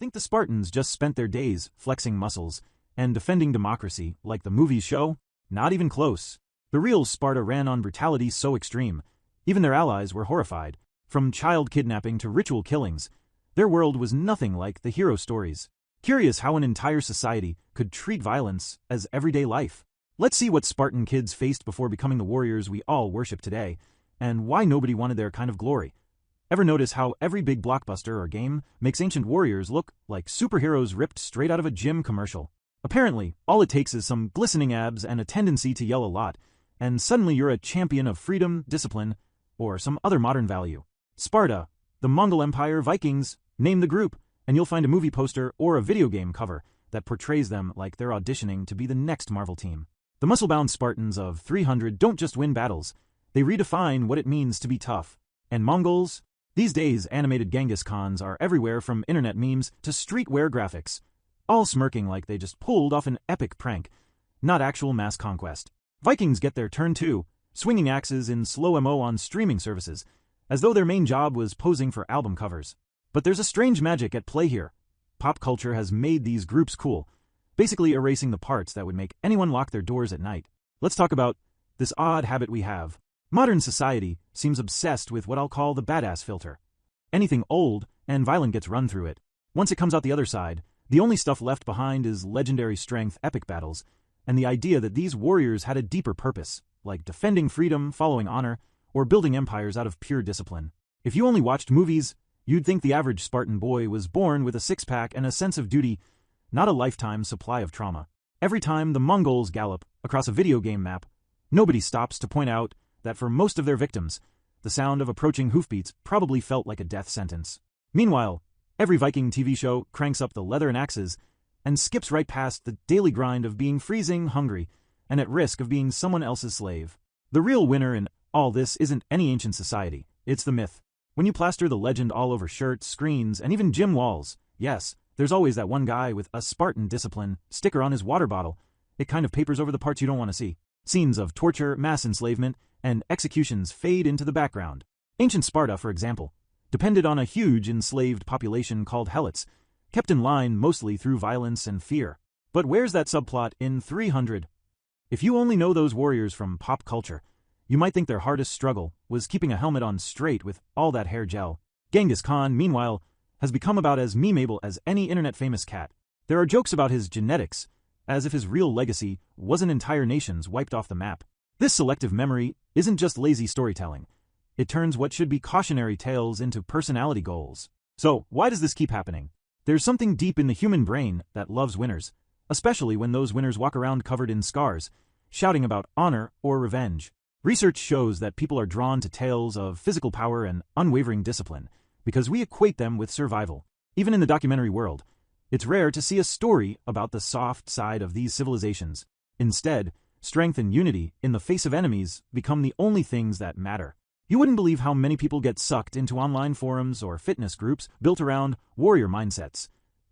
Think the Spartans just spent their days flexing muscles and defending democracy like the movies show? Not even close. The real Sparta ran on brutality so extreme, even their allies were horrified. From child kidnapping to ritual killings, their world was nothing like the hero stories. Curious how an entire society could treat violence as everyday life. Let's see what Spartan kids faced before becoming the warriors we all worship today, and why nobody wanted their kind of glory. Ever notice how every big blockbuster or game makes ancient warriors look like superheroes ripped straight out of a gym commercial? Apparently, all it takes is some glistening abs and a tendency to yell a lot, and suddenly you're a champion of freedom, discipline, or some other modern value. Sparta, the Mongol Empire, Vikings, name the group, and you'll find a movie poster or a video game cover that portrays them like they're auditioning to be the next Marvel team. The muscle-bound Spartans of 300 don't just win battles, they redefine what it means to be tough. And Mongols? These days, animated Genghis Khans are everywhere, from internet memes to streetwear graphics, all smirking like they just pulled off an epic prank, not actual mass conquest. Vikings get their turn too, swinging axes in slow-mo on streaming services, as though their main job was posing for album covers. But there's a strange magic at play here. Pop culture has made these groups cool, basically erasing the parts that would make anyone lock their doors at night. Let's talk about this odd habit we have. Modern society seems obsessed with what I'll call the badass filter. Anything old and violent gets run through it. Once it comes out the other side, the only stuff left behind is legendary strength, epic battles, and the idea that these warriors had a deeper purpose, like defending freedom, following honor, or building empires out of pure discipline. If you only watched movies, you'd think the average Spartan boy was born with a six-pack and a sense of duty, not a lifetime supply of trauma. Every time the Mongols gallop across a video game map, nobody stops to point out that for most of their victims, the sound of approaching hoofbeats probably felt like a death sentence. Meanwhile, every Viking TV show cranks up the leather and axes and skips right past the daily grind of being freezing, hungry, and at risk of being someone else's slave. The real winner in all this isn't any ancient society, it's the myth. When you plaster the legend all over shirts, screens, and even gym walls, yes, there's always that one guy with a Spartan discipline sticker on his water bottle. It kind of papers over the parts you don't want to see. Scenes of torture, mass enslavement, and executions fade into the background. Ancient Sparta, for example, depended on a huge enslaved population called helots, kept in line mostly through violence and fear. But where's that subplot in 300? If you only know those warriors from pop culture, you might think their hardest struggle was keeping a helmet on straight with all that hair gel. Genghis Khan, meanwhile, has become about as memeable as any internet-famous cat. There are jokes about his genetics, as if his real legacy wasn't entire nations wiped off the map. This selective memory isn't just lazy storytelling. It turns what should be cautionary tales into personality goals. So, why does this keep happening? There's something deep in the human brain that loves winners, especially when those winners walk around covered in scars, shouting about honor or revenge. Research shows that people are drawn to tales of physical power and unwavering discipline because we equate them with survival. Even in the documentary world, it's rare to see a story about the soft side of these civilizations. Instead, strength and unity in the face of enemies become the only things that matter. You wouldn't believe how many people get sucked into online forums or fitness groups built around warrior mindsets.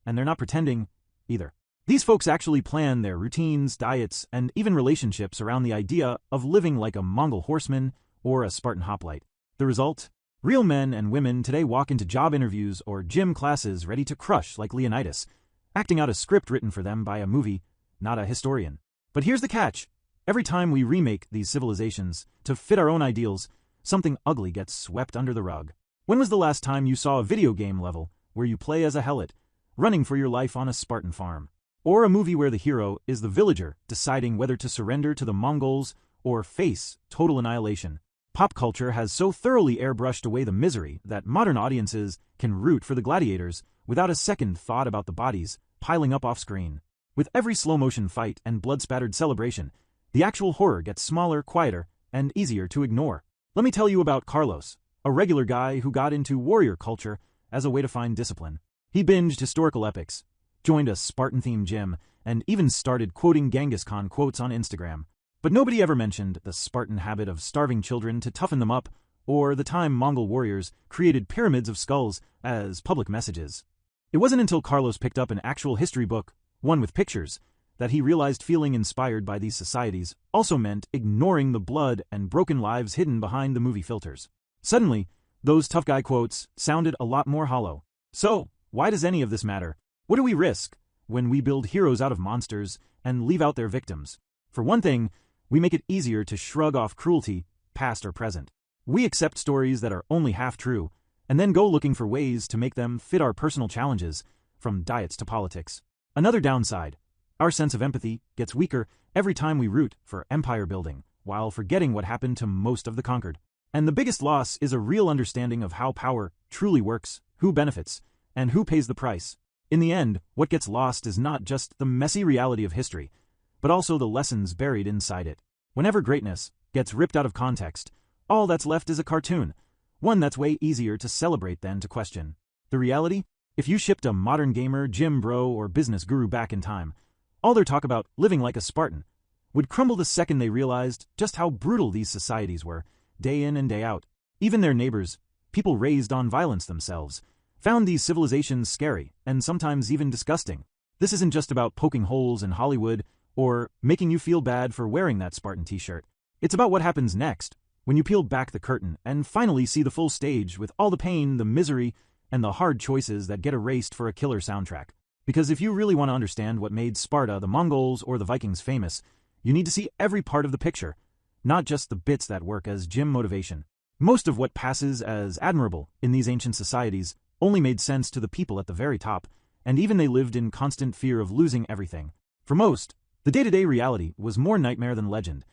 And they're not pretending either. These folks actually plan their routines, diets, and even relationships around the idea of living like a Mongol horseman or a Spartan hoplite. The result? Real men and women today walk into job interviews or gym classes ready to crush like Leonidas, acting out a script written for them by a movie, not a historian. But here's the catch. Every time we remake these civilizations to fit our own ideals, something ugly gets swept under the rug. When was the last time you saw a video game level where you play as a helot, running for your life on a Spartan farm? Or a movie where the hero is the villager deciding whether to surrender to the Mongols or face total annihilation? Pop culture has so thoroughly airbrushed away the misery that modern audiences can root for the gladiators without a second thought about the bodies piling up off-screen. With every slow-motion fight and blood-spattered celebration, the actual horror gets smaller, quieter, and easier to ignore. Let me tell you about Carlos, a regular guy who got into warrior culture as a way to find discipline. He binged historical epics, joined a Spartan-themed gym, and even started quoting Genghis Khan quotes on Instagram. But nobody ever mentioned the Spartan habit of starving children to toughen them up, or the time Mongol warriors created pyramids of skulls as public messages. It wasn't until Carlos picked up an actual history book, one with pictures, that he realized feeling inspired by these societies also meant ignoring the blood and broken lives hidden behind the movie filters. Suddenly, those tough guy quotes sounded a lot more hollow. So, Why does any of this matter? What do we risk when we build heroes out of monsters and leave out their victims? For one thing, we make it easier to shrug off cruelty, past or present. We accept stories that are only half true, and then go looking for ways to make them fit our personal challenges, from diets to politics. Another downside, our sense of empathy gets weaker every time we root for empire building, while forgetting what happened to most of the conquered. And the biggest loss is a real understanding of how power truly works, who benefits, and who pays the price. In the end, what gets lost is not just the messy reality of history, but also the lessons buried inside it. Whenever greatness gets ripped out of context, all that's left is a cartoon, one that's way easier to celebrate than to question. The reality? If you shipped a modern gamer, gym bro, or business guru back in time, all their talk about living like a Spartan would crumble the second they realized just how brutal these societies were, day in and day out. Even their neighbors, people raised on violence themselves, found these civilizations scary and sometimes even disgusting. This isn't just about poking holes in Hollywood or making you feel bad for wearing that Spartan t-shirt. It's about what happens next, when you peel back the curtain and finally see the full stage with all the pain, the misery, and the hard choices that get erased for a killer soundtrack. Because if you really want to understand what made Sparta, the Mongols, or the Vikings famous, you need to see every part of the picture, not just the bits that work as gym motivation. Most of what passes as admirable in these ancient societies only made sense to the people at the very top, and even they lived in constant fear of losing everything. For most, the day-to-day reality was more nightmare than legend,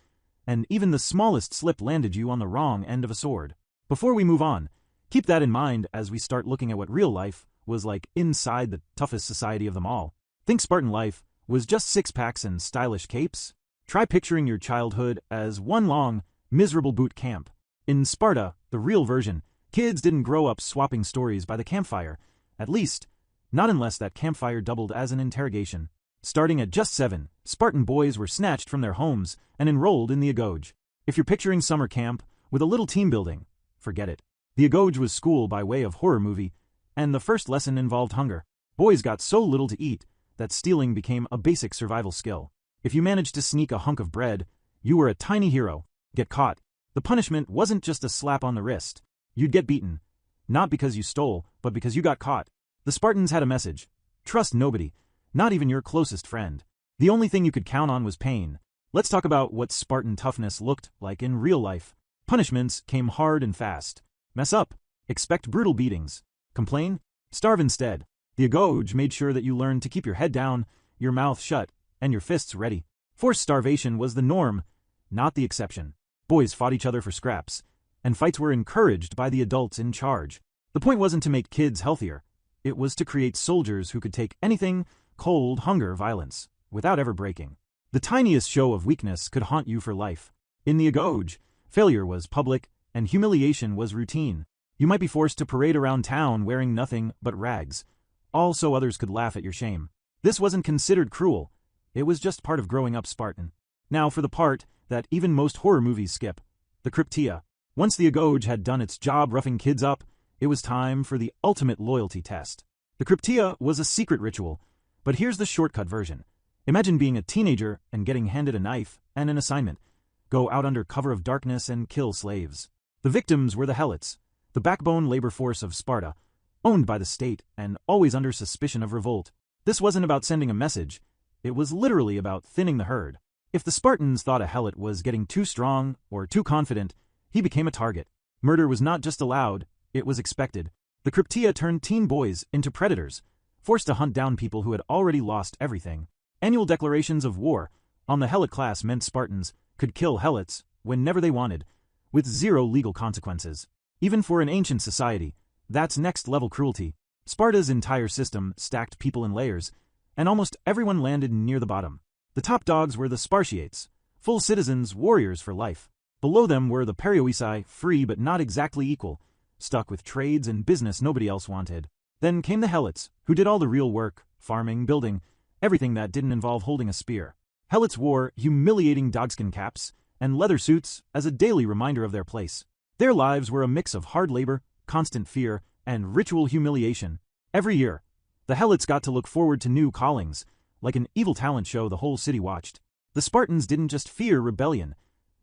and even the smallest slip landed you on the wrong end of a sword. Before we move on, keep that in mind as we start looking at what real life was like inside the toughest society of them all. Think Spartan life was just six-packs and stylish capes? Try picturing your childhood as one long, miserable boot camp. In Sparta, the real version, kids didn't grow up swapping stories by the campfire, at least, not unless that campfire doubled as an interrogation. Starting at just 7, Spartan boys were snatched from their homes and enrolled in the Agoge. If you're picturing summer camp with a little team building, forget it. The Agoge was school by way of horror movie, and the first lesson involved hunger. Boys got so little to eat that stealing became a basic survival skill. If you managed to sneak a hunk of bread, you were a tiny hero. Get caught. The punishment wasn't just a slap on the wrist. You'd get beaten. Not because you stole, but because you got caught. The Spartans had a message. Trust nobody, not even your closest friend. The only thing you could count on was pain. Let's talk about what Spartan toughness looked like in real life. Punishments came hard and fast. Mess up. Expect brutal beatings. Complain? Starve instead. The Agoge made sure that you learned to keep your head down, your mouth shut, and your fists ready. Forced starvation was the norm, not the exception. Boys fought each other for scraps, and fights were encouraged by the adults in charge. The point wasn't to make kids healthier. It was to create soldiers who could take anything, cold, hunger, violence, without ever breaking. The tiniest show of weakness could haunt you for life. In the Agoge, failure was public, and humiliation was routine. You might be forced to parade around town wearing nothing but rags, all so others could laugh at your shame. This wasn't considered cruel. It was just part of growing up Spartan. Now for the part that even most horror movies skip, the Cryptia. Once the Agoge had done its job roughing kids up, it was time for the ultimate loyalty test. The Cryptia was a secret ritual, but here's the shortcut version. Imagine being a teenager and getting handed a knife and an assignment. Go out under cover of darkness and kill slaves. The victims were the helots, the backbone labor force of Sparta, owned by the state and always under suspicion of revolt. This wasn't about sending a message. It was literally about thinning the herd. If the Spartans thought a helot was getting too strong or too confident, he became a target. Murder was not just allowed, it was expected. The Cryptia turned teen boys into predators, forced to hunt down people who had already lost everything. Annual declarations of war on the helot class meant Spartans could kill helots whenever they wanted, with zero legal consequences. Even for an ancient society, that's next-level cruelty. Sparta's entire system stacked people in layers, and almost everyone landed near the bottom. The top dogs were the Spartiates, full citizens, warriors for life. Below them were the Perioeci, free but not exactly equal, stuck with trades and business nobody else wanted. Then came the helots, who did all the real work, farming, building, everything that didn't involve holding a spear. Helots wore humiliating dogskin caps and leather suits as a daily reminder of their place. Their lives were a mix of hard labor, constant fear, and ritual humiliation. Every year, the helots got to look forward to new callings, like an evil talent show the whole city watched. The Spartans didn't just fear rebellion,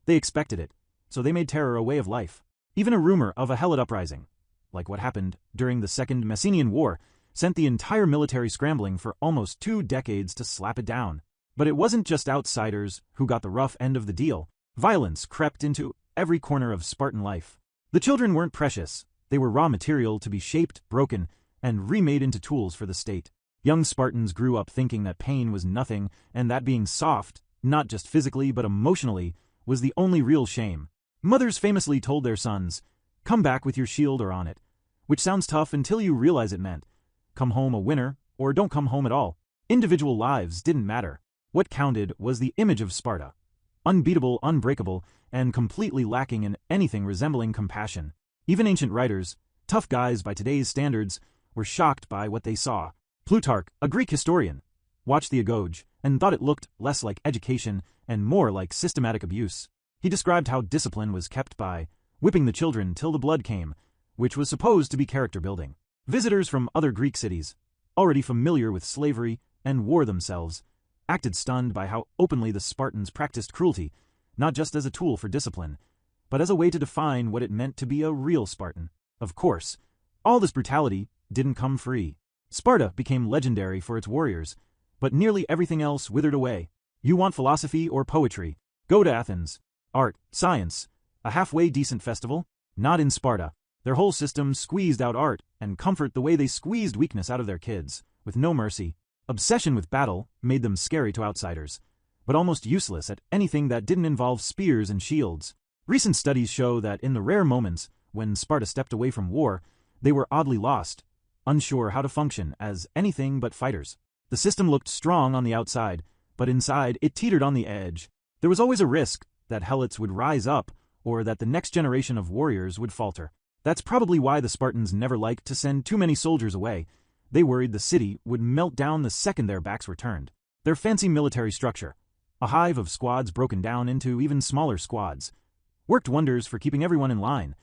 they expected it, so they made terror a way of life. Even a rumor of a helot uprising, like what happened during the Second Messenian War, sent the entire military scrambling for almost 2 decades to slap it down. But it wasn't just outsiders who got the rough end of the deal. Violence crept into every corner of Spartan life. The children weren't precious. They were raw material to be shaped, broken, and remade into tools for the state. Young Spartans grew up thinking that pain was nothing, and that being soft, not just physically but emotionally, was the only real shame. Mothers famously told their sons, "Come back with your shield or on it," which sounds tough until you realize it meant, come home a winner, or don't come home at all. Individual lives didn't matter. What counted was the image of Sparta. Unbeatable, unbreakable, and completely lacking in anything resembling compassion. Even ancient writers, tough guys by today's standards, were shocked by what they saw. Plutarch, a Greek historian, watched the Agoge and thought it looked less like education and more like systematic abuse. He described how discipline was kept by whipping the children till the blood came, which was supposed to be character building. Visitors from other Greek cities, already familiar with slavery and war themselves, acted stunned by how openly the Spartans practiced cruelty, not just as a tool for discipline, but as a way to define what it meant to be a real Spartan. Of course, all this brutality didn't come free. Sparta became legendary for its warriors, but nearly everything else withered away. You want philosophy or poetry? Go to Athens. Art, science, a halfway decent festival? Not in Sparta. Their whole system squeezed out art and comfort the way they squeezed weakness out of their kids, with no mercy. Obsession with battle made them scary to outsiders, but almost useless at anything that didn't involve spears and shields. Recent studies show that in the rare moments when Sparta stepped away from war, they were oddly lost, unsure how to function as anything but fighters. The system looked strong on the outside, but inside it teetered on the edge. There was always a risk that helots would rise up or that the next generation of warriors would falter. That's probably why the Spartans never liked to send too many soldiers away. They worried the city would melt down the second their backs were turned. Their fancy military structure, a hive of squads broken down into even smaller squads, worked wonders for keeping everyone in line,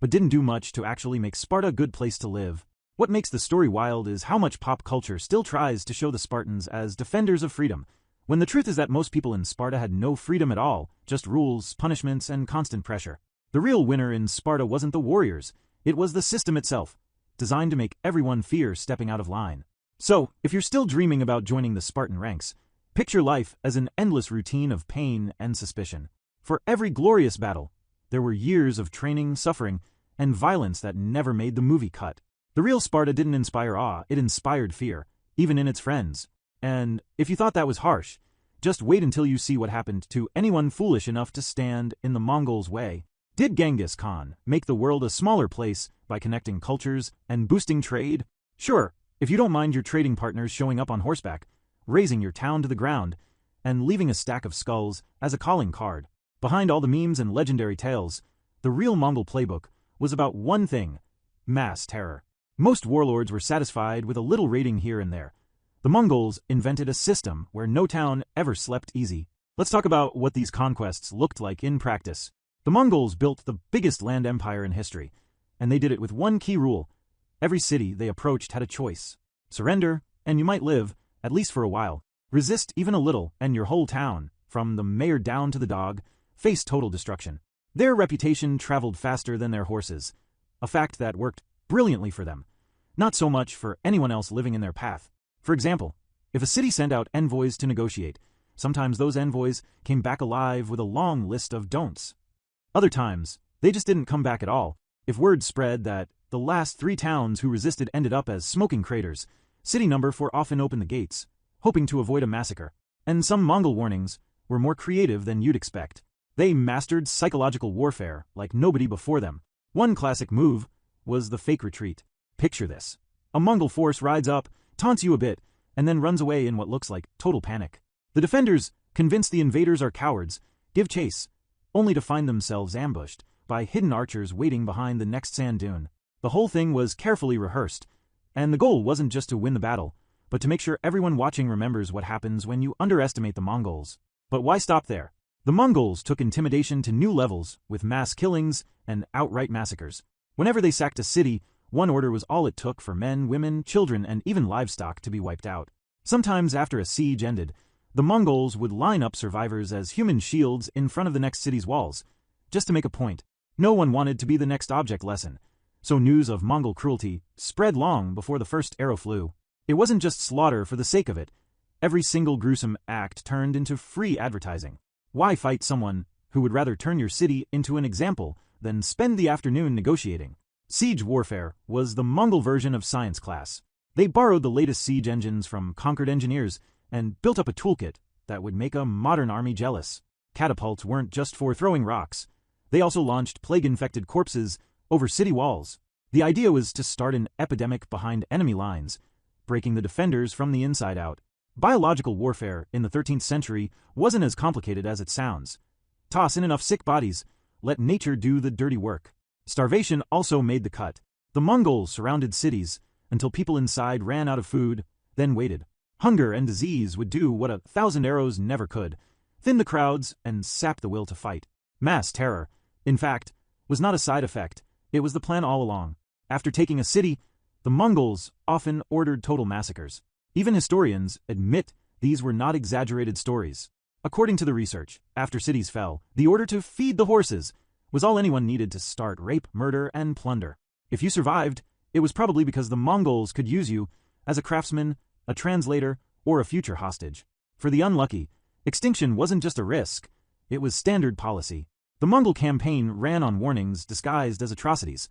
but didn't do much to actually make Sparta a good place to live. What makes the story wild is how much pop culture still tries to show the Spartans as defenders of freedom, when the truth is that most people in Sparta had no freedom at all, just rules, punishments, and constant pressure. The real winner in Sparta wasn't the warriors, it was the system itself, designed to make everyone fear stepping out of line. So, if you're still dreaming about joining the Spartan ranks, picture life as an endless routine of pain and suspicion. For every glorious battle, there were years of training, suffering, and violence that never made the movie cut. The real Sparta didn't inspire awe, it inspired fear, even in its friends. And if you thought that was harsh, just wait until you see what happened to anyone foolish enough to stand in the Mongols' way. Did Genghis Khan make the world a smaller place by connecting cultures and boosting trade? Sure, if you don't mind your trading partners showing up on horseback, razing your town to the ground, and leaving a stack of skulls as a calling card. Behind all the memes and legendary tales, the real Mongol playbook was about one thing: mass terror. Most warlords were satisfied with a little raiding here and there. The Mongols invented a system where no town ever slept easy. Let's talk about what these conquests looked like in practice. The Mongols built the biggest land empire in history, and they did it with one key rule. Every city they approached had a choice. Surrender, and you might live, at least for a while. Resist even a little, and your whole town, from the mayor down to the dog, faced total destruction. Their reputation traveled faster than their horses, a fact that worked brilliantly for them, not so much for anyone else living in their path. For example, if a city sent out envoys to negotiate, sometimes those envoys came back alive with a long list of don'ts. Other times, they just didn't come back at all. If word spread that the last 3 towns who resisted ended up as smoking craters, city number 4 often opened the gates, hoping to avoid a massacre. And some Mongol warnings were more creative than you'd expect. They mastered psychological warfare like nobody before them. One classic move was the fake retreat. Picture this. A Mongol force rides up, taunts you a bit, and then runs away in what looks like total panic. The defenders, convinced the invaders are cowards, give chase, only to find themselves ambushed by hidden archers waiting behind the next sand dune. The whole thing was carefully rehearsed, and the goal wasn't just to win the battle, but to make sure everyone watching remembers what happens when you underestimate the Mongols. But why stop there? The Mongols took intimidation to new levels with mass killings and outright massacres. Whenever they sacked a city, one order was all it took for men, women, children, and even livestock to be wiped out. Sometimes after a siege ended, the Mongols would line up survivors as human shields in front of the next city's walls, just to make a point. No one wanted to be the next object lesson. so news of Mongol cruelty spread long before the first arrow flew. It wasn't just slaughter for the sake of it. Every single gruesome act turned into free advertising. Why fight someone who would rather turn your city into an example than spend the afternoon negotiating? Siege warfare was the Mongol version of science class. They borrowed the latest siege engines from conquered engineers and built up a toolkit that would make a modern army jealous. Catapults weren't just for throwing rocks. They also launched plague-infected corpses over city walls. The idea was to start an epidemic behind enemy lines, breaking the defenders from the inside out. Biological warfare in the 13th century wasn't as complicated as it sounds. Toss in enough sick bodies, let nature do the dirty work. Starvation also made the cut. The Mongols surrounded cities until people inside ran out of food, then waited. Hunger and disease would do what 1,000 arrows never could: thin the crowds and sap the will to fight. Mass terror, in fact, was not a side effect. It was the plan all along. After taking a city, the Mongols often ordered total massacres. Even historians admit these were not exaggerated stories. According to the research, after cities fell, the order to feed the horses was all anyone needed to start rape, murder, and plunder. If you survived, it was probably because the Mongols could use you as a craftsman, a translator, or a future hostage. For the unlucky, extinction wasn't just a risk, it was standard policy. The Mongol campaign ran on warnings disguised as atrocities.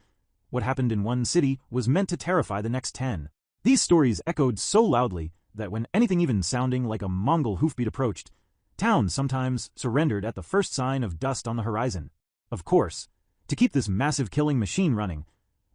What happened in one city was meant to terrify the next 10. These stories echoed so loudly that when anything even sounding like a Mongol hoofbeat approached, towns sometimes surrendered at the first sign of dust on the horizon. Of course, to keep this massive killing machine running,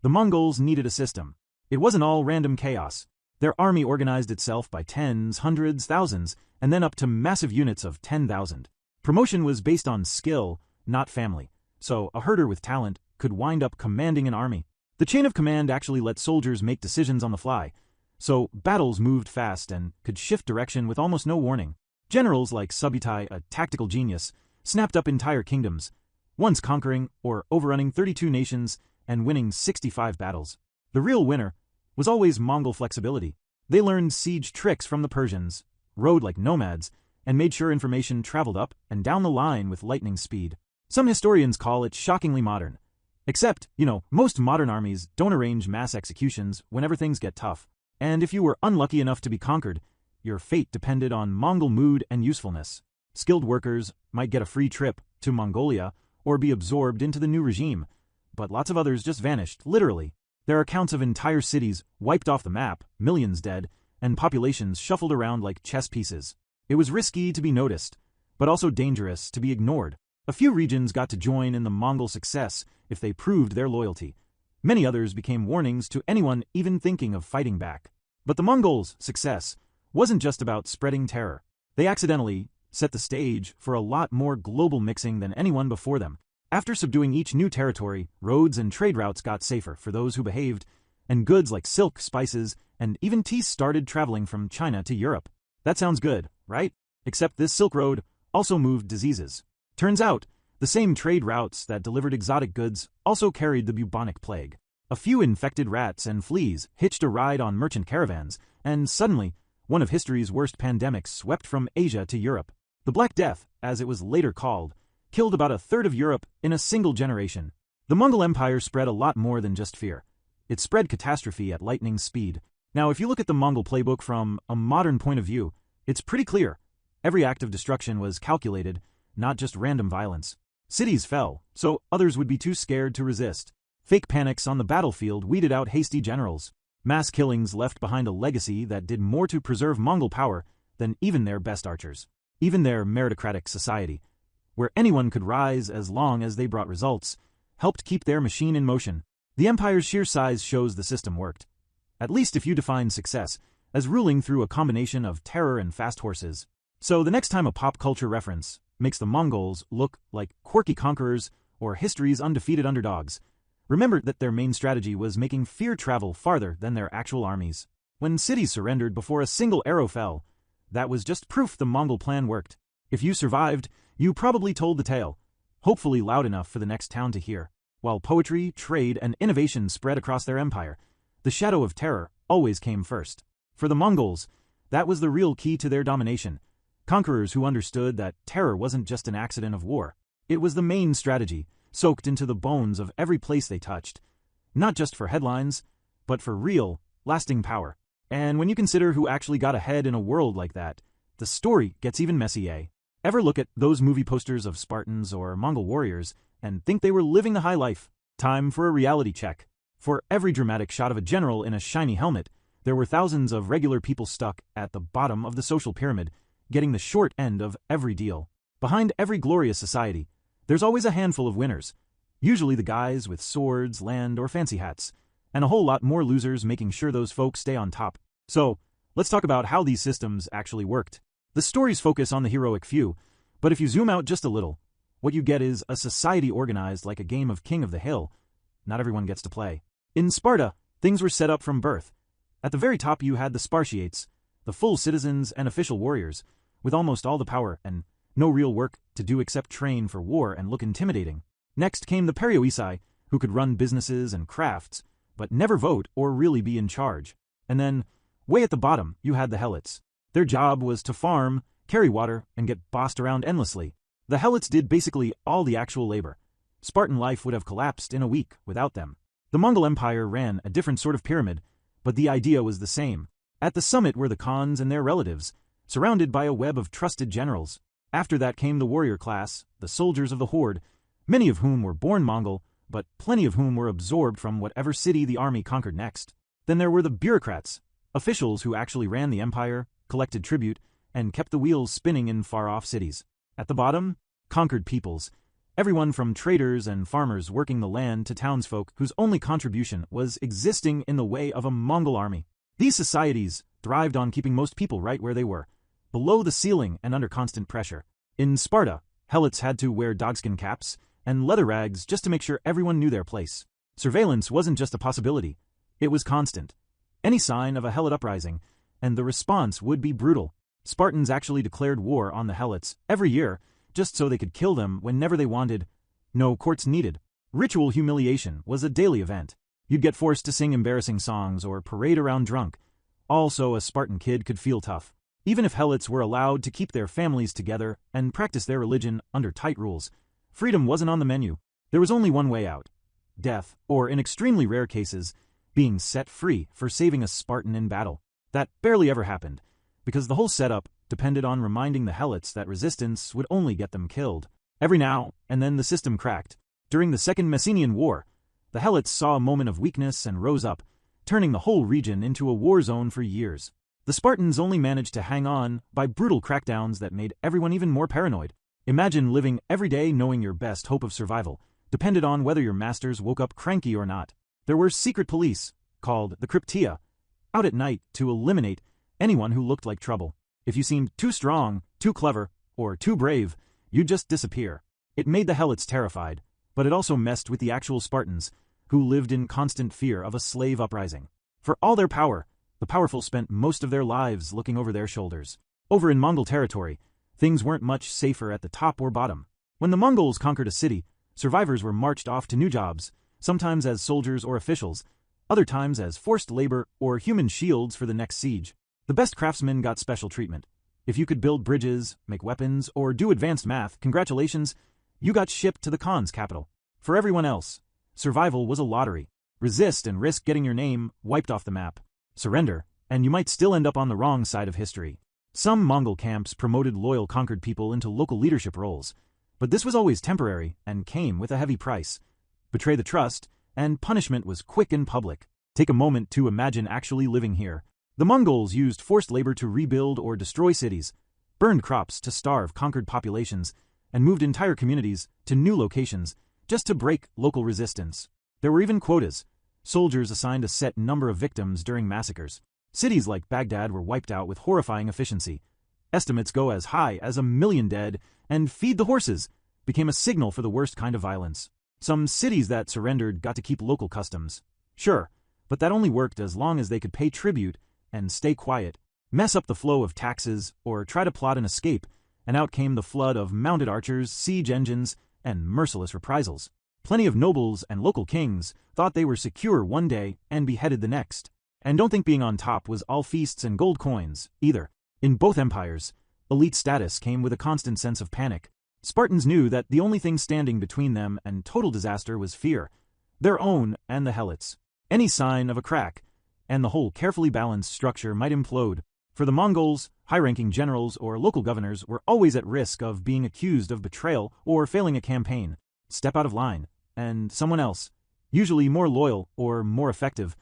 the Mongols needed a system. It wasn't all random chaos. Their army organized itself by tens, hundreds, thousands, and then up to massive units of 10,000. Promotion was based on skill, not family, so a herder with talent could wind up commanding an army. The chain of command actually let soldiers make decisions on the fly, so battles moved fast and could shift direction with almost no warning. Generals like Subutai, a tactical genius, snapped up entire kingdoms, once conquering or overrunning 32 nations and winning 65 battles. The real winner was always Mongol flexibility. They learned siege tricks from the Persians, rode like nomads, and made sure information traveled up and down the line with lightning speed. Some historians call it shockingly modern. Except, most modern armies don't arrange mass executions whenever things get tough. And if you were unlucky enough to be conquered, your fate depended on Mongol mood and usefulness. Skilled workers might get a free trip to Mongolia or be absorbed into the new regime, but lots of others just vanished, literally. There are accounts of entire cities wiped off the map, millions dead, and populations shuffled around like chess pieces. It was risky to be noticed, but also dangerous to be ignored. A few regions got to join in the Mongol success if they proved their loyalty. Many others became warnings to anyone even thinking of fighting back. But the Mongols' success wasn't just about spreading terror. They accidentally set the stage for a lot more global mixing than anyone before them. After subduing each new territory, roads and trade routes got safer for those who behaved, and goods like silk, spices, and even tea started traveling from China to Europe. That sounds good, right? Except this Silk Road also moved diseases. Turns out, the same trade routes that delivered exotic goods also carried the bubonic plague. A few infected rats and fleas hitched a ride on merchant caravans, and suddenly, one of history's worst pandemics swept from Asia to Europe. The Black Death, as it was later called, killed about a third of Europe in a single generation. The Mongol Empire spread a lot more than just fear. It spread catastrophe at lightning speed. Now, if you look at the Mongol playbook from a modern point of view, it's pretty clear. Every act of destruction was calculated, not just random violence. Cities fell, so others would be too scared to resist. Fake panics on the battlefield weeded out hasty generals. Mass killings left behind a legacy that did more to preserve Mongol power than even their best archers. Even their meritocratic society, where anyone could rise as long as they brought results, helped keep their machine in motion. The empire's sheer size shows the system worked. At least if you define success as ruling through a combination of terror and fast horses. So the next time a pop culture reference makes the Mongols look like quirky conquerors or history's undefeated underdogs, remember that their main strategy was making fear travel farther than their actual armies. When cities surrendered before a single arrow fell, that was just proof the Mongol plan worked. If you survived, you probably told the tale, hopefully loud enough for the next town to hear. While poetry, trade, and innovation spread across their empire, the shadow of terror always came first. For the Mongols, that was the real key to their domination. Conquerors who understood that terror wasn't just an accident of war. It was the main strategy, soaked into the bones of every place they touched. not just for headlines, but for real, lasting power. And when you consider who actually got ahead in a world like that, the story gets even messy, eh? Ever look at those movie posters of Spartans or Mongol warriors and think they were living the high life? Time for a reality check. For every dramatic shot of a general in a shiny helmet, there were thousands of regular people stuck at the bottom of the social pyramid, getting the short end of every deal. Behind every glorious society, there's always a handful of winners, usually the guys with swords, land, or fancy hats, and a whole lot more losers making sure those folks stay on top. So, let's talk about how these systems actually worked. The stories focus on the heroic few, but if you zoom out just a little, what you get is a society organized like a game of King of the Hill. Not everyone gets to play. In Sparta, things were set up from birth. At the very top you had the Spartiates, the full citizens and official warriors, with almost all the power and no real work to do except train for war and look intimidating. Next came the Perioeci, who could run businesses and crafts, but never vote or really be in charge. And then, way at the bottom, you had the Helots. Their job was to farm, carry water, and get bossed around endlessly. The Helots did basically all the actual labor. Spartan life would have collapsed in a week without them. The Mongol Empire ran a different sort of pyramid, but the idea was the same. At the summit were the Khans and their relatives, surrounded by a web of trusted generals. After that came the warrior class, the soldiers of the horde, many of whom were born Mongol, but plenty of whom were absorbed from whatever city the army conquered next. Then there were the bureaucrats, officials who actually ran the empire, collected tribute, and kept the wheels spinning in far-off cities. At the bottom, conquered peoples, everyone from traders and farmers working the land to townsfolk whose only contribution was existing in the way of a Mongol army. These societies thrived on keeping most people right where they were, below the ceiling and under constant pressure. In Sparta, Helots had to wear dogskin caps and leather rags just to make sure everyone knew their place. Surveillance wasn't just a possibility, it was constant. Any sign of a Helot uprising, and the response would be brutal. Spartans actually declared war on the Helots every year, just so they could kill them whenever they wanted. No courts needed. Ritual humiliation was a daily event. You'd get forced to sing embarrassing songs or parade around drunk, all so a Spartan kid could feel tough. Even if Helots were allowed to keep their families together and practice their religion under tight rules, freedom wasn't on the menu. There was only one way out: death, or in extremely rare cases, being set free for saving a Spartan in battle. That barely ever happened, because the whole setup depended on reminding the Helots that resistance would only get them killed. Every now and then the system cracked. During the Second Messenian War, the Helots saw a moment of weakness and rose up, turning the whole region into a war zone for years. The Spartans only managed to hang on by brutal crackdowns that made everyone even more paranoid. Imagine living every day knowing your best hope of survival depended on whether your masters woke up cranky or not. There were secret police, called the Cryptia, out at night to eliminate anyone who looked like trouble. If you seemed too strong, too clever, or too brave, you'd just disappear. It made the Helots terrified, but it also messed with the actual Spartans, who lived in constant fear of a slave uprising. For all their power, the powerful spent most of their lives looking over their shoulders. Over in Mongol territory, things weren't much safer at the top or bottom. When the Mongols conquered a city, survivors were marched off to new jobs, sometimes as soldiers or officials, other times as forced labor or human shields for the next siege. The best craftsmen got special treatment. If you could build bridges, make weapons, or do advanced math, congratulations, you got shipped to the Khan's capital. For everyone else, survival was a lottery. Resist and risk getting your name wiped off the map. Surrender, and you might still end up on the wrong side of history. Some Mongol camps promoted loyal conquered people into local leadership roles, but this was always temporary and came with a heavy price. Betray the trust, and punishment was quick and public. Take a moment to imagine actually living here. The Mongols used forced labor to rebuild or destroy cities, burned crops to starve conquered populations, and moved entire communities to new locations just to break local resistance. There were even quotas. Soldiers assigned a set number of victims during massacres. Cities like Baghdad were wiped out with horrifying efficiency. Estimates go as high as 1 million dead, and "feed the horses" became a signal for the worst kind of violence. Some cities that surrendered got to keep local customs. Sure, but that only worked as long as they could pay tribute and stay quiet. Mess up the flow of taxes, or try to plot an escape, and out came the flood of mounted archers, siege engines, and merciless reprisals. Plenty of nobles and local kings thought they were secure one day and beheaded the next. And don't think being on top was all feasts and gold coins, either. In both empires, elite status came with a constant sense of panic. Spartans knew that the only thing standing between them and total disaster was fear. their own and the Helots. Any sign of a crack, and the whole carefully balanced structure might implode. For the Mongols, high-ranking generals or local governors were always at risk of being accused of betrayal or failing a campaign. Step out of line, and someone else, usually more loyal or more effective,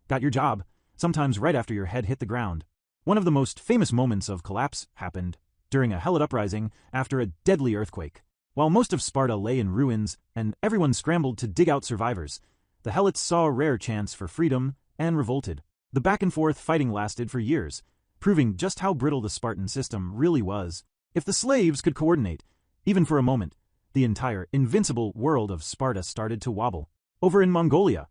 got your job, sometimes right after your head hit the ground. One of the most famous moments of collapse happened during a Helot uprising after a deadly earthquake. While most of Sparta lay in ruins and everyone scrambled to dig out survivors, the Helots saw a rare chance for freedom and revolted. The back-and-forth fighting lasted for years, proving just how brittle the Spartan system really was. If the slaves could coordinate, even for a moment, the entire invincible world of Sparta started to wobble. Over in Mongolia,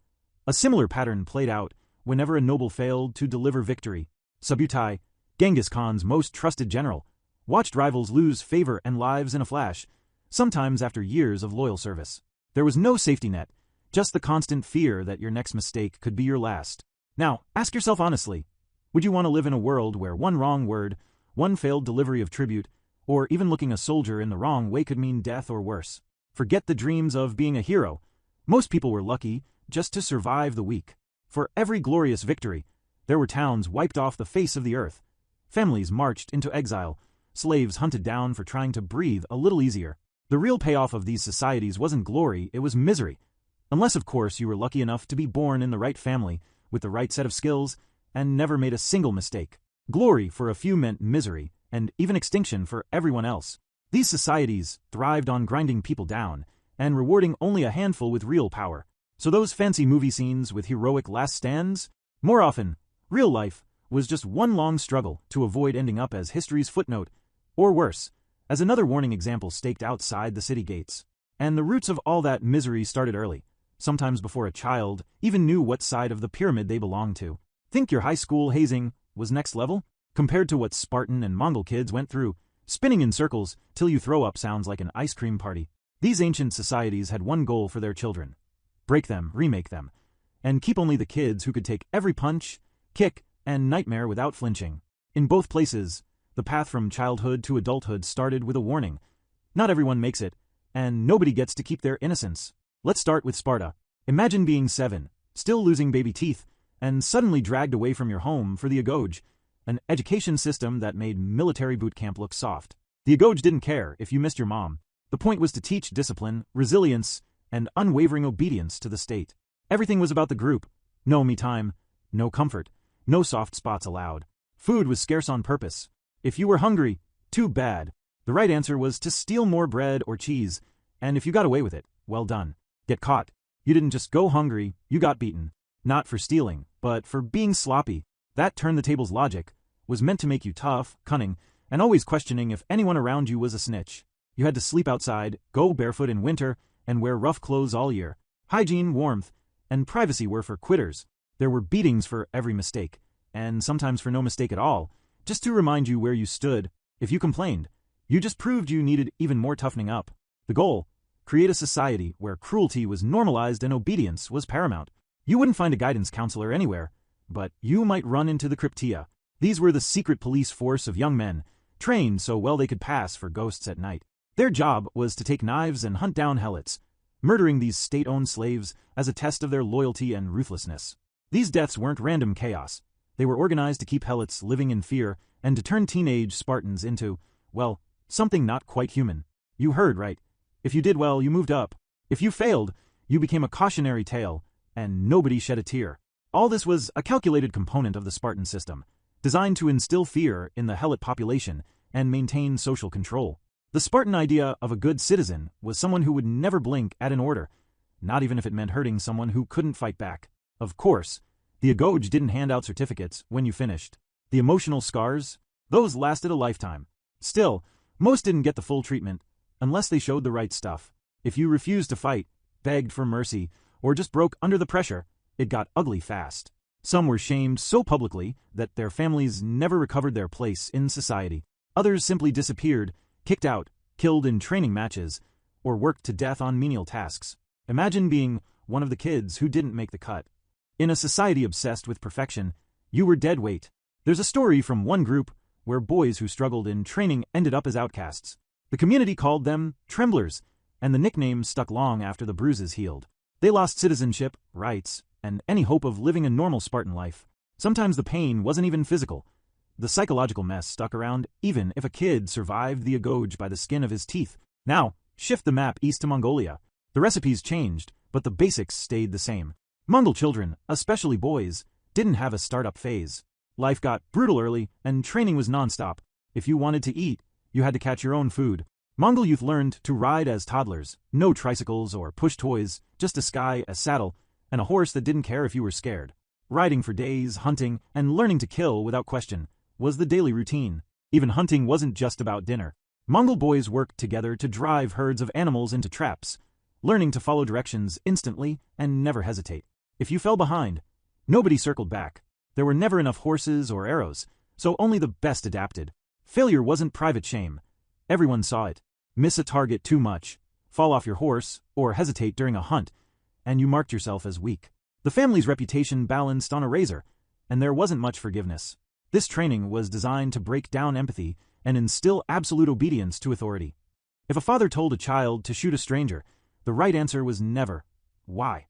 a similar pattern played out whenever a noble failed to deliver victory. Subutai, Genghis Khan's most trusted general, watched rivals lose favor and lives in a flash, sometimes after years of loyal service. There was no safety net, just the constant fear that your next mistake could be your last. Now, ask yourself honestly, would you want to live in a world where one wrong word, one failed delivery of tribute, or even looking a soldier in the wrong way could mean death or worse? Forget the dreams of being a hero. Most people were lucky just to survive the week. For every glorious victory, there were towns wiped off the face of the earth. Families marched into exile, slaves hunted down for trying to breathe a little easier. The real payoff of these societies wasn't glory, it was misery. Unless, of course, you were lucky enough to be born in the right family, with the right set of skills, and never made a single mistake. Glory for a few meant misery, and even extinction for everyone else. These societies thrived on grinding people down, and rewarding only a handful with real power. So those fancy movie scenes with heroic last stands? More often, real life was just one long struggle to avoid ending up as history's footnote, or worse, as another warning example staked outside the city gates. And the roots of all that misery started early, sometimes before a child even knew what side of the pyramid they belonged to. Think your high school hazing was next level? Compared to what Spartan and Mongol kids went through, spinning in circles till you throw up sounds like an ice cream party. These ancient societies had one goal for their children: break them, remake them, and keep only the kids who could take every punch, kick, and nightmare without flinching. In both places, the path from childhood to adulthood started with a warning. Not everyone makes it, and nobody gets to keep their innocence. Let's start with Sparta. Imagine being 7, still losing baby teeth, and suddenly dragged away from your home for the Agoge, an education system that made military boot camp look soft. The Agoge didn't care if you missed your mom. The point was to teach discipline, resilience, and unwavering obedience to the state. Everything was about the group. No me time, no comfort, no soft spots allowed. Food was scarce on purpose. If you were hungry, too bad. The right answer was to steal more bread or cheese, and if you got away with it, well done. Get caught. You didn't just go hungry, you got beaten. Not for stealing, but for being sloppy. That turn-the-tables logic was meant to make you tough, cunning, and always questioning if anyone around you was a snitch. You had to sleep outside, go barefoot in winter, and wear rough clothes all year. Hygiene, warmth, and privacy were for quitters. There were beatings for every mistake, and sometimes for no mistake at all, just to remind you where you stood. If you complained, you just proved you needed even more toughening up. The goal: create a society where cruelty was normalized and obedience was paramount. You wouldn't find a guidance counselor anywhere, but you might run into the Cryptia. These were the secret police force of young men, trained so well they could pass for ghosts at night. Their job was to take knives and hunt down helots, murdering these state-owned slaves as a test of their loyalty and ruthlessness. These deaths weren't random chaos. They were organized to keep helots living in fear and to turn teenage Spartans into, well, something not quite human. You heard right. If you did well, you moved up. If you failed, you became a cautionary tale, and nobody shed a tear. All this was a calculated component of the Spartan system, designed to instill fear in the helot population and maintain social control. The Spartan idea of a good citizen was someone who would never blink at an order, not even if it meant hurting someone who couldn't fight back. Of course, the Agoge didn't hand out certificates when you finished. The emotional scars, those lasted a lifetime. Still, most didn't get the full treatment, unless they showed the right stuff. If you refused to fight, begged for mercy, or just broke under the pressure, it got ugly fast. Some were shamed so publicly that their families never recovered their place in society. Others simply disappeared, kicked out, killed in training matches, or worked to death on menial tasks. Imagine being one of the kids who didn't make the cut. In a society obsessed with perfection, you were dead weight. There's a story from one group where boys who struggled in training ended up as outcasts. The community called them tremblers, and the nickname stuck long after the bruises healed. They lost citizenship, rights, and any hope of living a normal Spartan life. Sometimes the pain wasn't even physical. The psychological mess stuck around even if a kid survived the agoge by the skin of his teeth. Now, shift the map east to Mongolia. The recipes changed, but the basics stayed the same. Mongol children, especially boys, didn't have a startup phase. Life got brutal early, and training was nonstop. If you wanted to eat, you had to catch your own food. Mongol youth learned to ride as toddlers, no tricycles or push toys, just a sky, a saddle, and a horse that didn't care if you were scared. Riding for days, hunting, and learning to kill without question was the daily routine. Even hunting wasn't just about dinner. Mongol boys worked together to drive herds of animals into traps, learning to follow directions instantly and never hesitate. If you fell behind, nobody circled back. There were never enough horses or arrows, so only the best adapted. Failure wasn't private shame. Everyone saw it. Miss a target too much, fall off your horse, or hesitate during a hunt, and you marked yourself as weak. The family's reputation balanced on a razor, and there wasn't much forgiveness. This training was designed to break down empathy and instill absolute obedience to authority. If a father told a child to shoot a stranger, the right answer was never. Why?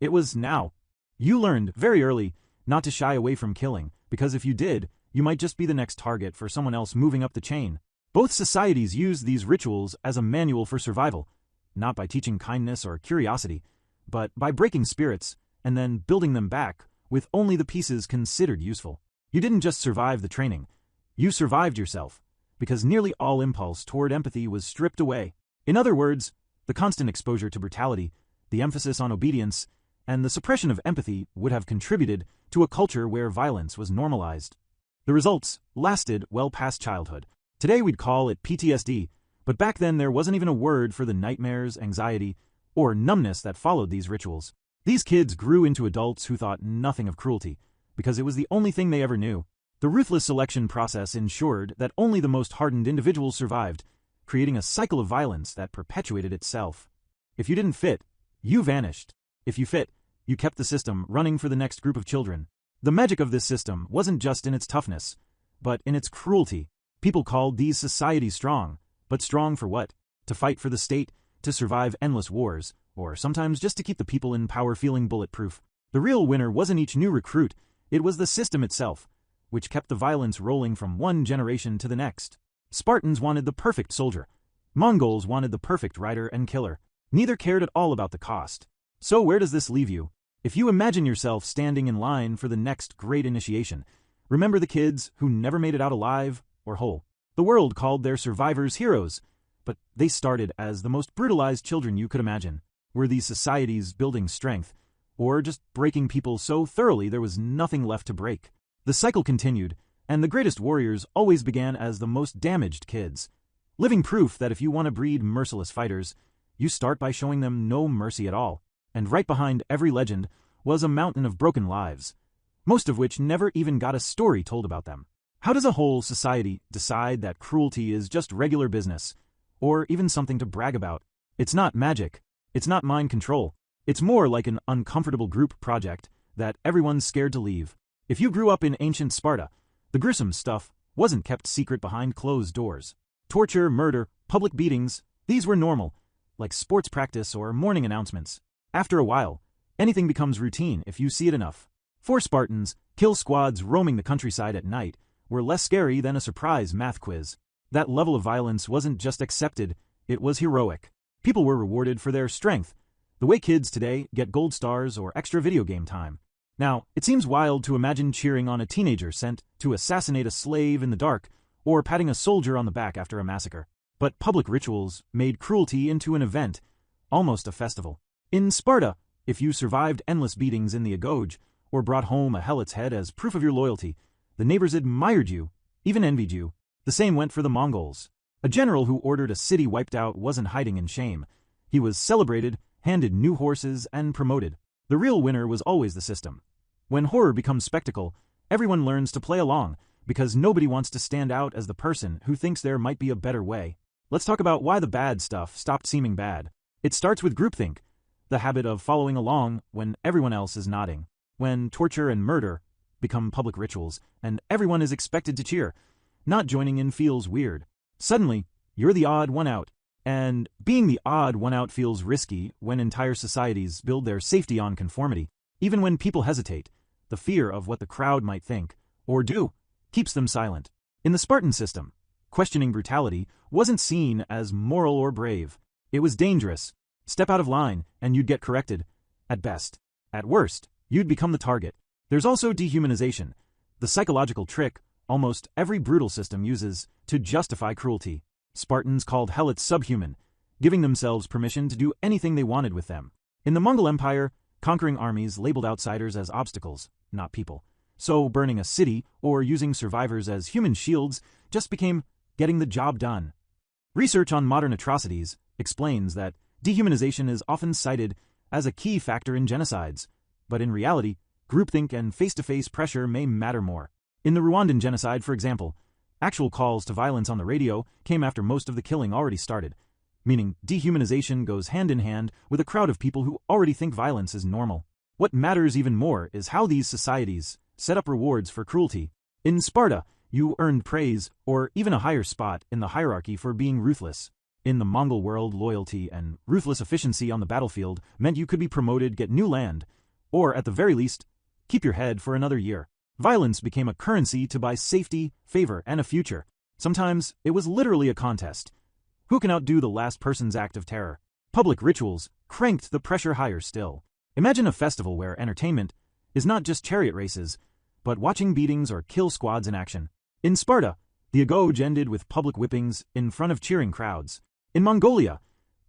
It was now. You learned very early not to shy away from killing, because if you did, you might just be the next target for someone else moving up the chain. Both societies used these rituals as a manual for survival, not by teaching kindness or curiosity, but by breaking spirits and then building them back with only the pieces considered useful. You didn't just survive the training, you survived yourself, because nearly all impulse toward empathy was stripped away. In other words, the constant exposure to brutality, the emphasis on obedience, and the suppression of empathy would have contributed to a culture where violence was normalized. The results lasted well past childhood. Today we'd call it PTSD, but back then there wasn't even a word for the nightmares, anxiety, or numbness that followed these rituals. These kids grew into adults who thought nothing of cruelty, because it was the only thing they ever knew. The ruthless selection process ensured that only the most hardened individuals survived, creating a cycle of violence that perpetuated itself. If you didn't fit, you vanished. If you fit, you kept the system running for the next group of children. The magic of this system wasn't just in its toughness, but in its cruelty. People called these societies strong, but strong for what? To fight for the state, to survive endless wars, or sometimes just to keep the people in power feeling bulletproof. The real winner wasn't each new recruit, it was the system itself, which kept the violence rolling from one generation to the next. Spartans wanted the perfect soldier. Mongols wanted the perfect rider and killer. Neither cared at all about the cost. So where does this leave you? If you imagine yourself standing in line for the next great initiation, remember the kids who never made it out alive or whole. The world called their survivors heroes, but they started as the most brutalized children you could imagine. Were these societies building strength, or just breaking people so thoroughly there was nothing left to break? The cycle continued, and the greatest warriors always began as the most damaged kids. Living proof that if you want to breed merciless fighters, you start by showing them no mercy at all. And right behind every legend was a mountain of broken lives, most of which never even got a story told about them. How does a whole society decide that cruelty is just regular business, or even something to brag about? It's not magic. It's not mind control. It's more like an uncomfortable group project that everyone's scared to leave. If you grew up in ancient Sparta, the gruesome stuff wasn't kept secret behind closed doors. Torture, murder, public beatings, these were normal, like sports practice or morning announcements. After a while, anything becomes routine if you see it enough. For Spartans, kill squads roaming the countryside at night were less scary than a surprise math quiz. That level of violence wasn't just accepted, it was heroic. People were rewarded for their strength, the way kids today get gold stars or extra video game time. Now, it seems wild to imagine cheering on a teenager sent to assassinate a slave in the dark, or patting a soldier on the back after a massacre. But public rituals made cruelty into an event, almost a festival. In Sparta, if you survived endless beatings in the agoge, or brought home a helot's head as proof of your loyalty, the neighbors admired you, even envied you. The same went for the Mongols. A general who ordered a city wiped out wasn't hiding in shame. He was celebrated, handed new horses, and promoted. The real winner was always the system. When horror becomes spectacle, everyone learns to play along, because nobody wants to stand out as the person who thinks there might be a better way. Let's talk about why the bad stuff stopped seeming bad. It starts with groupthink, the habit of following along when everyone else is nodding. When torture and murder become public rituals, and everyone is expected to cheer, not joining in feels weird. Suddenly, you're the odd one out, And being the odd one out feels risky when entire societies build their safety on conformity. Even when people hesitate, the fear of what the crowd might think, or do, keeps them silent. In the Spartan system, questioning brutality wasn't seen as moral or brave. It was dangerous. Step out of line, and you'd get corrected. At best. At worst, you'd become the target. There's also dehumanization, the psychological trick almost every brutal system uses to justify cruelty. Spartans called helots subhuman, giving themselves permission to do anything they wanted with them. In the Mongol Empire, conquering armies labeled outsiders as obstacles, not people. So burning a city or using survivors as human shields just became getting the job done. Research on modern atrocities explains that dehumanization is often cited as a key factor in genocides, but in reality, groupthink and face-to-face pressure may matter more. In the Rwandan genocide, for example, actual calls to violence on the radio came after most of the killing already started, meaning dehumanization goes hand in hand with a crowd of people who already think violence is normal. What matters even more is how these societies set up rewards for cruelty. In Sparta, you earned praise or even a higher spot in the hierarchy for being ruthless. In the Mongol world, loyalty and ruthless efficiency on the battlefield meant you could be promoted, get new land, or at the very least, keep your head for another year. Violence became a currency to buy safety, favor, and a future. Sometimes it was literally a contest. Who can outdo the last person's act of terror? Public rituals cranked the pressure higher still. Imagine a festival where entertainment is not just chariot races, but watching beatings or kill squads in action. In Sparta, the agoge ended with public whippings in front of cheering crowds. In Mongolia,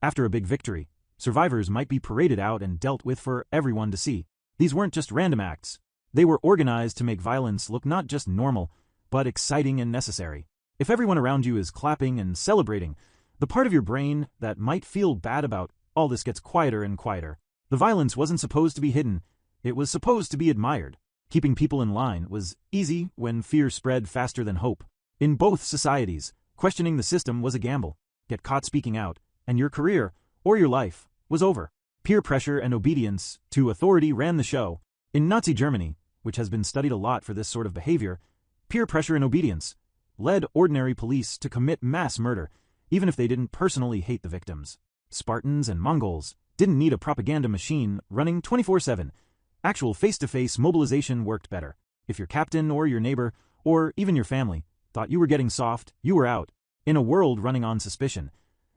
after a big victory, survivors might be paraded out and dealt with for everyone to see. These weren't just random acts. They were organized to make violence look not just normal, but exciting and necessary. If everyone around you is clapping and celebrating, the part of your brain that might feel bad about all this gets quieter and quieter. The violence wasn't supposed to be hidden. It was supposed to be admired. Keeping people in line was easy when fear spread faster than hope. In both societies, questioning the system was a gamble. Get caught speaking out, and your career, or your life, was over. Peer pressure and obedience to authority ran the show. In Nazi Germany, which has been studied a lot for this sort of behavior, peer pressure and obedience led ordinary police to commit mass murder, even if they didn't personally hate the victims. Spartans and Mongols didn't need a propaganda machine running 24/7. Actual face-to-face mobilization worked better. If your captain or your neighbor, or even your family, thought you were getting soft, you were out. In a world running on suspicion,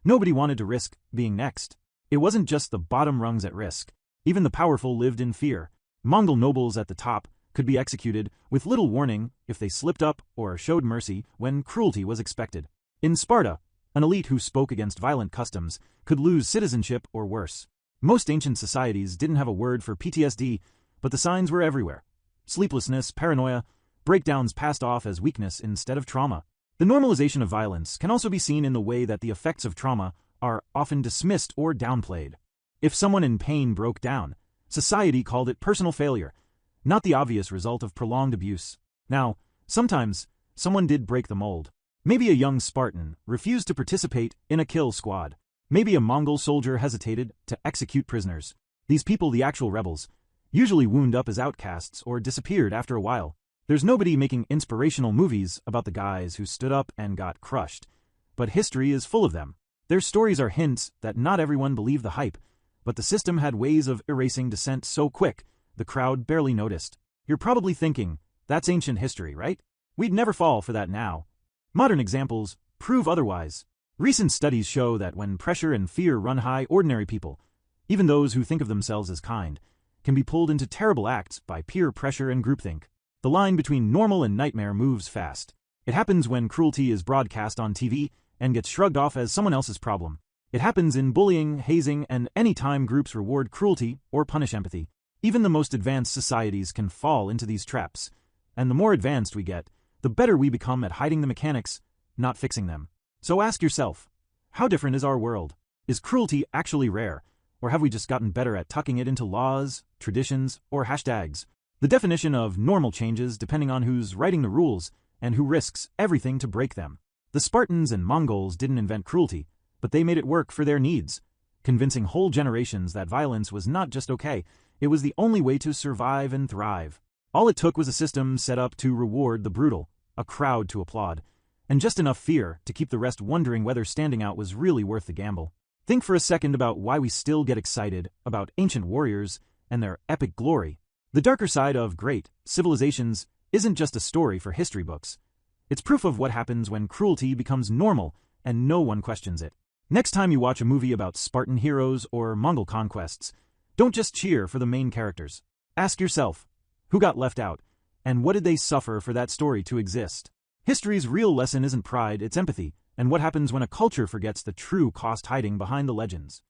nobody wanted to risk being next. It wasn't just the bottom rungs at risk. Even the powerful lived in fear. Mongol nobles at the top could be executed with little warning if they slipped up or showed mercy when cruelty was expected. In Sparta, an elite who spoke against violent customs could lose citizenship or worse. Most ancient societies didn't have a word for PTSD, but the signs were everywhere. Sleeplessness, paranoia, breakdowns passed off as weakness instead of trauma. The normalization of violence can also be seen in the way that the effects of trauma are often dismissed or downplayed. If someone in pain broke down, society called it personal failure, not the obvious result of prolonged abuse. Now, sometimes, someone did break the mold. Maybe a young Spartan refused to participate in a kill squad. Maybe a Mongol soldier hesitated to execute prisoners. These people, the actual rebels, usually wound up as outcasts or disappeared after a while. There's nobody making inspirational movies about the guys who stood up and got crushed, but history is full of them. Their stories are hints that not everyone believed the hype, but the system had ways of erasing dissent so quick, the crowd barely noticed. You're probably thinking, that's ancient history, right? We'd never fall for that now. Modern examples prove otherwise. Recent studies show that when pressure and fear run high, ordinary people, even those who think of themselves as kind, can be pulled into terrible acts by peer pressure and groupthink. The line between normal and nightmare moves fast. It happens when cruelty is broadcast on TV and gets shrugged off as someone else's problem. It happens in bullying, hazing, and any time groups reward cruelty or punish empathy. Even the most advanced societies can fall into these traps, and the more advanced we get, the better we become at hiding the mechanics, not fixing them. So ask yourself, how different is our world? Is cruelty actually rare, or have we just gotten better at tucking it into laws, traditions, or hashtags? The definition of normal changes depending on who's writing the rules and who risks everything to break them. The Spartans and Mongols didn't invent cruelty, but they made it work for their needs, convincing whole generations that violence was not just okay, it was the only way to survive and thrive. All it took was a system set up to reward the brutal, a crowd to applaud, and just enough fear to keep the rest wondering whether standing out was really worth the gamble. Think for a second about why we still get excited about ancient warriors and their epic glory. The darker side of great civilizations isn't just a story for history books. It's proof of what happens when cruelty becomes normal and no one questions it. Next time you watch a movie about Spartan heroes or Mongol conquests, don't just cheer for the main characters. Ask yourself, who got left out, and what did they suffer for that story to exist? History's real lesson isn't pride, it's empathy, and what happens when a culture forgets the true cost hiding behind the legends.